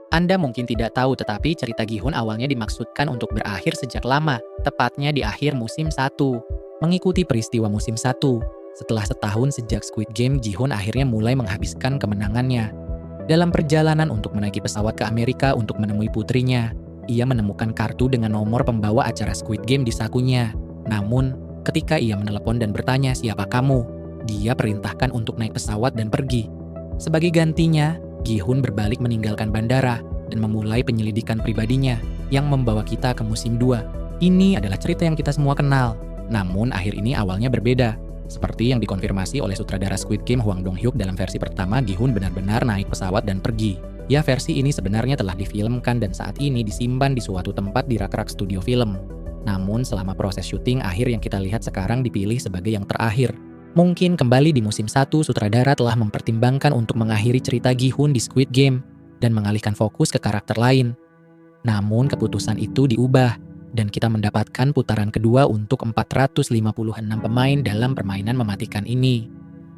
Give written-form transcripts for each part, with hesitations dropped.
Anda mungkin tidak tahu, tetapi cerita Gi-hun awalnya dimaksudkan untuk berakhir sejak lama, tepatnya di akhir musim 1. Mengikuti peristiwa musim 1, setelah setahun sejak Squid Game, Gi-hun akhirnya mulai menghabiskan kemenangannya. Dalam perjalanan untuk menaiki pesawat ke Amerika untuk menemui putrinya, ia menemukan kartu dengan nomor pembawa acara Squid Game di sakunya. Namun, ketika ia menelepon dan bertanya siapa kamu, dia perintahkan untuk naik pesawat dan pergi. Sebagai gantinya, Gi-hun berbalik meninggalkan bandara dan memulai penyelidikan pribadinya yang membawa kita ke musim 2. Ini adalah cerita yang kita semua kenal. Namun akhir ini awalnya berbeda. Seperti yang dikonfirmasi oleh sutradara Squid Game Hwang Dong-hyuk dalam versi pertama, Gi-hun benar-benar naik pesawat dan pergi. Ya, versi ini sebenarnya telah difilmkan dan saat ini disimpan di suatu tempat di rak-rak studio film. Namun selama proses syuting, akhir yang kita lihat sekarang dipilih sebagai yang terakhir. Mungkin kembali di musim 1, sutradara telah mempertimbangkan untuk mengakhiri cerita Gi-hun di Squid Game dan mengalihkan fokus ke karakter lain. Namun keputusan itu diubah, dan kita mendapatkan putaran kedua untuk 456 pemain dalam permainan mematikan ini.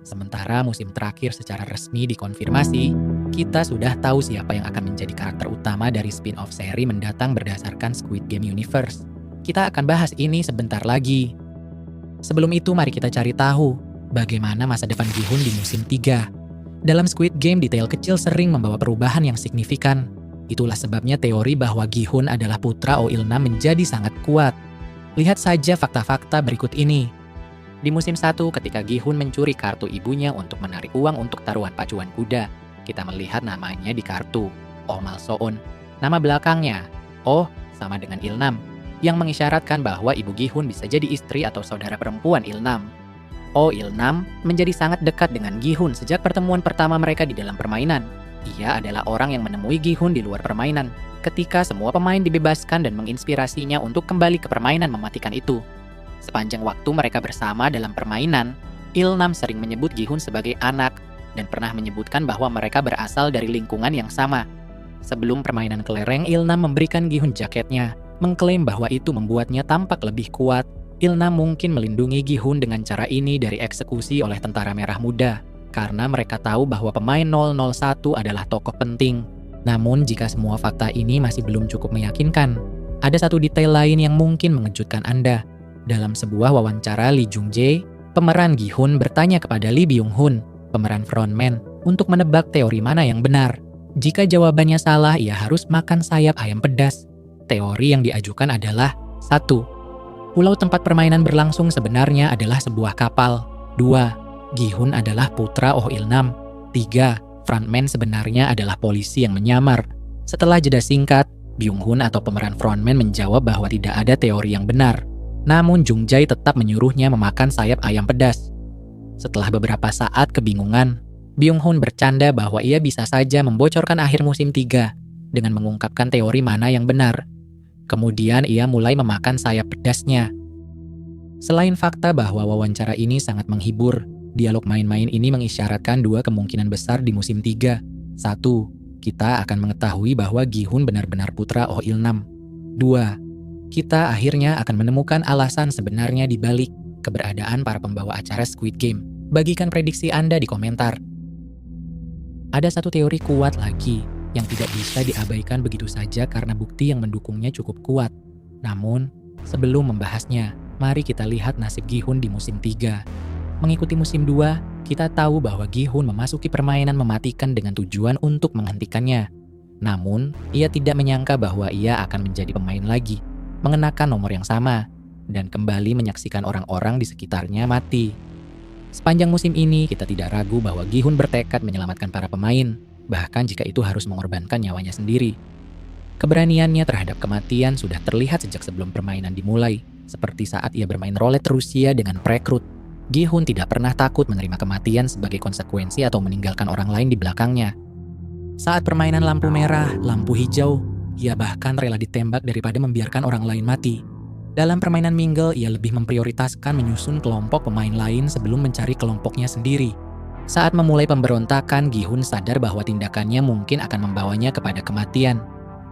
Sementara musim terakhir secara resmi dikonfirmasi, kita sudah tahu siapa yang akan menjadi karakter utama dari spin-off seri mendatang berdasarkan Squid Game Universe. Kita akan bahas ini sebentar lagi. Sebelum itu, mari kita cari tahu bagaimana masa depan Gi-hun di musim 3. Dalam Squid Game, detail kecil sering membawa perubahan yang signifikan. Itulah sebabnya teori bahwa Gi-hun adalah putra Oh Il-nam menjadi sangat kuat. Lihat saja fakta-fakta berikut ini. Di musim 1, ketika Gi-hun mencuri kartu ibunya untuk menarik uang untuk taruhan pacuan kuda, kita melihat namanya di kartu, Oh Mal-soon. Nama belakangnya, Oh sama dengan Il-nam, yang mengisyaratkan bahwa ibu Gi-hun bisa jadi istri atau saudara perempuan Il-nam. Oh Il-nam menjadi sangat dekat dengan Gi-hun sejak pertemuan pertama mereka di dalam permainan. Ia adalah orang yang menemui Gi-hun di luar permainan, ketika semua pemain dibebaskan dan menginspirasinya untuk kembali ke permainan mematikan itu. Sepanjang waktu mereka bersama dalam permainan, Il-nam sering menyebut Gi-hun sebagai anak, dan pernah menyebutkan bahwa mereka berasal dari lingkungan yang sama. Sebelum permainan kelereng, Il-nam memberikan Gi-hun jaketnya, mengklaim bahwa itu membuatnya tampak lebih kuat. Il-nam mungkin melindungi Gi-hun dengan cara ini dari eksekusi oleh Tentara Merah Muda, karena mereka tahu bahwa pemain 001 adalah tokoh penting. Namun jika semua fakta ini masih belum cukup meyakinkan, ada satu detail lain yang mungkin mengejutkan Anda. Dalam sebuah wawancara, Lee Jung-jae, pemeran Gi-hun, bertanya kepada Lee Byung-hun, pemeran frontman, untuk menebak teori mana yang benar. Jika jawabannya salah, ia harus makan sayap ayam pedas. Teori yang diajukan adalah 1. Pulau tempat permainan berlangsung sebenarnya adalah sebuah kapal. 2. Gi-hun adalah putra Oh Il-nam. 3. Frontman sebenarnya adalah polisi yang menyamar. Setelah jeda singkat, Byung-hun atau pemeran frontman menjawab bahwa tidak ada teori yang benar. Namun Jung-jae tetap menyuruhnya memakan sayap ayam pedas. Setelah beberapa saat kebingungan, Byung-hun bercanda bahwa ia bisa saja membocorkan akhir musim 3 dengan mengungkapkan teori mana yang benar. Kemudian ia mulai memakan sayap pedasnya. Selain fakta bahwa wawancara ini sangat menghibur, dialog main-main ini mengisyaratkan dua kemungkinan besar di musim 3. 1. Kita akan mengetahui bahwa Gi-hun benar-benar putra Oh Il-nam. 2. Kita akhirnya akan menemukan alasan sebenarnya di balik keberadaan para pembawa acara Squid Game. Bagikan prediksi Anda di komentar. Ada satu teori kuat lagi yang tidak bisa diabaikan begitu saja karena bukti yang mendukungnya cukup kuat. Namun, sebelum membahasnya, mari kita lihat nasib Gi-hun di musim 3. Mengikuti musim 2, kita tahu bahwa Gi-hun memasuki permainan mematikan dengan tujuan untuk menghentikannya. Namun, ia tidak menyangka bahwa ia akan menjadi pemain lagi, mengenakan nomor yang sama, dan kembali menyaksikan orang-orang di sekitarnya mati. Sepanjang musim ini, kita tidak ragu bahwa Gi-hun bertekad menyelamatkan para pemain, bahkan jika itu harus mengorbankan nyawanya sendiri. Keberaniannya terhadap kematian sudah terlihat sejak sebelum permainan dimulai, seperti saat ia bermain roulette Rusia dengan perekrut. Gi-hun tidak pernah takut menerima kematian sebagai konsekuensi atau meninggalkan orang lain di belakangnya. Saat permainan lampu merah, lampu hijau, ia bahkan rela ditembak daripada membiarkan orang lain mati. Dalam permainan mingle, ia lebih memprioritaskan menyusun kelompok pemain lain sebelum mencari kelompoknya sendiri. Saat memulai pemberontakan, Gi-hun sadar bahwa tindakannya mungkin akan membawanya kepada kematian.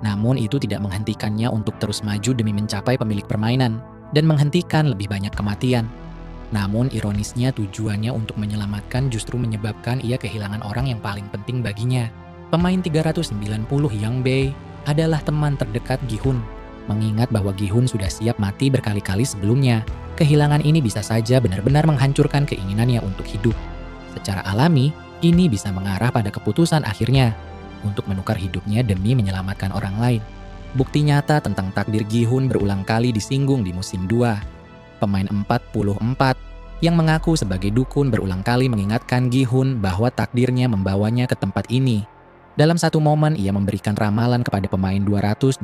Namun itu tidak menghentikannya untuk terus maju demi mencapai pemilik permainan dan menghentikan lebih banyak kematian. Namun ironisnya tujuannya untuk menyelamatkan justru menyebabkan ia kehilangan orang yang paling penting baginya. Pemain 390 Yang Bae adalah teman terdekat Gi-hun. Mengingat bahwa Gi-hun sudah siap mati berkali-kali sebelumnya, kehilangan ini bisa saja benar-benar menghancurkan keinginannya untuk hidup. Secara alami, ini bisa mengarah pada keputusan akhirnya untuk menukar hidupnya demi menyelamatkan orang lain. Bukti nyata tentang takdir Gi-hun berulang kali disinggung di musim 2. Pemain 44 yang mengaku sebagai dukun berulang kali mengingatkan Gi-hun bahwa takdirnya membawanya ke tempat ini. Dalam satu momen, ia memberikan ramalan kepada pemain 222,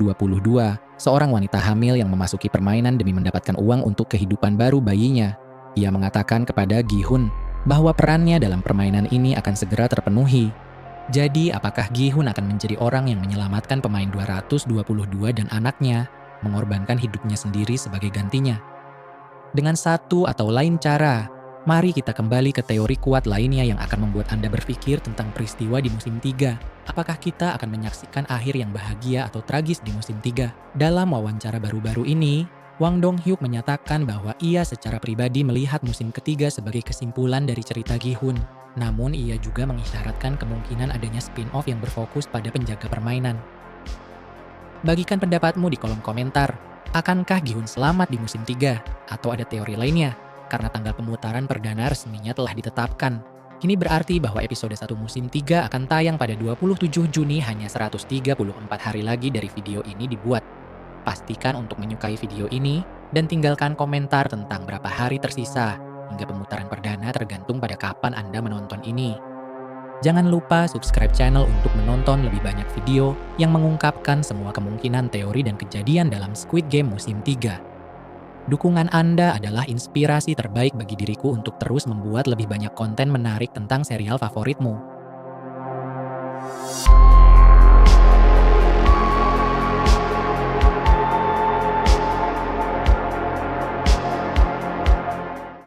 seorang wanita hamil yang memasuki permainan demi mendapatkan uang untuk kehidupan baru bayinya. Ia mengatakan kepada Gi-hun bahwa perannya dalam permainan ini akan segera terpenuhi. Jadi, apakah Gi-hun akan menjadi orang yang menyelamatkan pemain 222 dan anaknya, mengorbankan hidupnya sendiri sebagai gantinya? Dengan satu atau lain cara, mari kita kembali ke teori kuat lainnya yang akan membuat Anda berpikir tentang peristiwa di musim 3. Apakah kita akan menyaksikan akhir yang bahagia atau tragis di musim 3? Dalam wawancara baru-baru ini, Wang Dong-hyuk menyatakan bahwa ia secara pribadi melihat musim ketiga sebagai kesimpulan dari cerita Gi-hun. Namun ia juga mengisyaratkan kemungkinan adanya spin-off yang berfokus pada penjaga permainan. Bagikan pendapatmu di kolom komentar. Akankah Gi-hun selamat di musim 3? Atau ada teori lainnya? Karena tanggal pemutaran perdana resminya telah ditetapkan. Ini berarti bahwa episode 1 musim 3 akan tayang pada 27 Juni hanya 134 hari lagi dari video ini dibuat. Pastikan untuk menyukai video ini dan tinggalkan komentar tentang berapa hari tersisa hingga pemutaran perdana tergantung pada kapan Anda menonton ini. Jangan lupa subscribe channel untuk menonton lebih banyak video yang mengungkapkan semua kemungkinan teori dan kejadian dalam Squid Game musim 3. Dukungan Anda adalah inspirasi terbaik bagi diriku untuk terus membuat lebih banyak konten menarik tentang serial favoritmu.